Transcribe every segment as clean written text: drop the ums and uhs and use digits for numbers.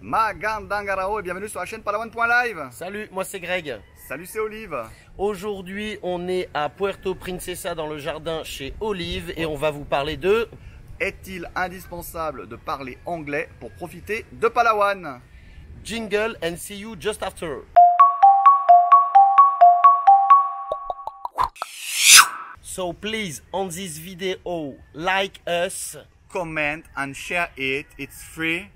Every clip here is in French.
Magandangarao et bienvenue sur la chaîne Palawan.live. Salut, moi c'est Greg. Salut, c'est Olive. Aujourd'hui, on est à Puerto Princesa dans le jardin chez Olive et on va vous parler de... Est-il indispensable de parler anglais pour profiter de Palawan? Jingle and see you just after. So please, on this video, like us Comment and share it, it's free.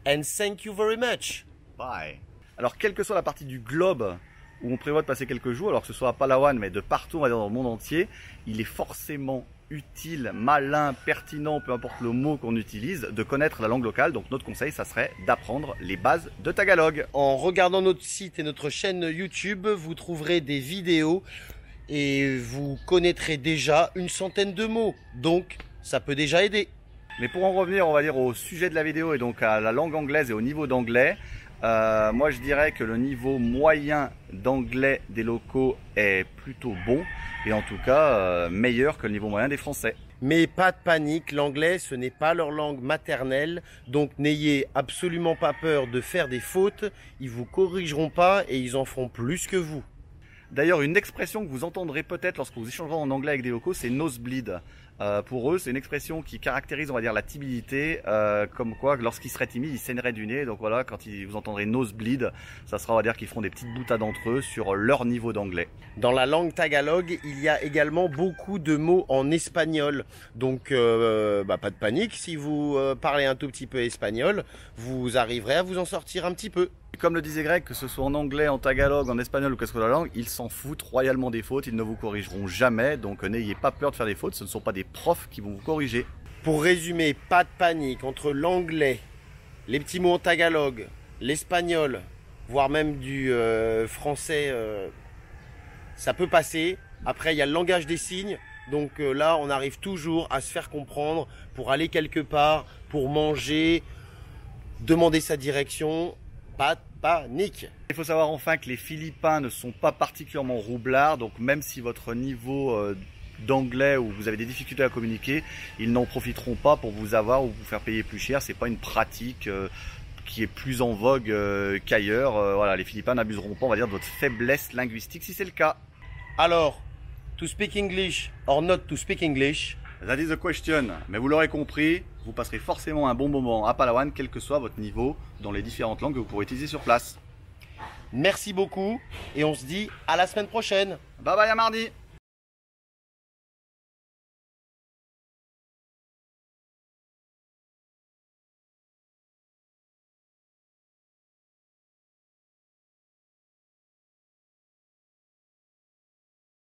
and thank you very much. Bye. Alors, quelle que soit la partie du globe où on prévoit de passer quelques jours, alors que ce soit à Palawan, mais de partout, on va dire dans le monde entier, il est forcément utile, malin, pertinent, peu importe le mot qu'on utilise, de connaître la langue locale. Donc notre conseil, ça serait d'apprendre les bases de Tagalog. En regardant notre site et notre chaîne YouTube, vous trouverez des vidéos et vous connaîtrez déjà une centaine de mots. Donc, ça peut déjà aider. Mais pour en revenir, on va dire au sujet de la vidéo et donc à la langue anglaise et au niveau d'anglais, moi je dirais que le niveau moyen d'anglais des locaux est plutôt bon et en tout cas meilleur que le niveau moyen des Français. Mais pas de panique, l'anglais ce n'est pas leur langue maternelle, donc n'ayez absolument pas peur de faire des fautes, ils vous corrigeront pas et ils en feront plus que vous. D'ailleurs, une expression que vous entendrez peut-être lorsque vous échangerez en anglais avec des locaux, c'est nosebleed. Pour eux, c'est une expression qui caractérise, on va dire, la timidité, comme quoi, lorsqu'ils seraient timides, ils saigneraient du nez. Donc voilà, quand vous entendrez nosebleed, ça sera, on va dire, qu'ils feront des petites boutades entre eux sur leur niveau d'anglais. Dans la langue tagalog, il y a également beaucoup de mots en espagnol. Donc, pas de panique, si vous parlez un tout petit peu espagnol, vous arriverez à vous en sortir un petit peu. Comme le disait Greg, que ce soit en anglais, en tagalog, en espagnol ou qu'est-ce que la langue, ils s'en foutent royalement des fautes, ils ne vous corrigeront jamais, donc n'ayez pas peur de faire des fautes, ce ne sont pas des profs qui vont vous corriger. Pour résumer, pas de panique entre l'anglais, les petits mots en tagalog, l'espagnol, voire même du français, ça peut passer. Après, il y a le langage des signes, donc là, on arrive toujours à se faire comprendre pour aller quelque part, pour manger, demander sa direction. Pas de panique. Il faut savoir enfin que les Philippins ne sont pas particulièrement roublards, donc même si votre niveau d'anglais ou vous avez des difficultés à communiquer, ils n'en profiteront pas pour vous avoir ou vous faire payer plus cher. C'est pas une pratique qui est plus en vogue qu'ailleurs. Voilà, les Philippins n'abuseront pas, on va dire, de votre faiblesse linguistique si c'est le cas. Alors, to speak English or not to speak English? That is the question. Mais vous l'aurez compris, vous passerez forcément un bon moment à Palawan, quel que soit votre niveau dans les différentes langues que vous pourrez utiliser sur place. Merci beaucoup et on se dit à la semaine prochaine. Bye bye à mardi.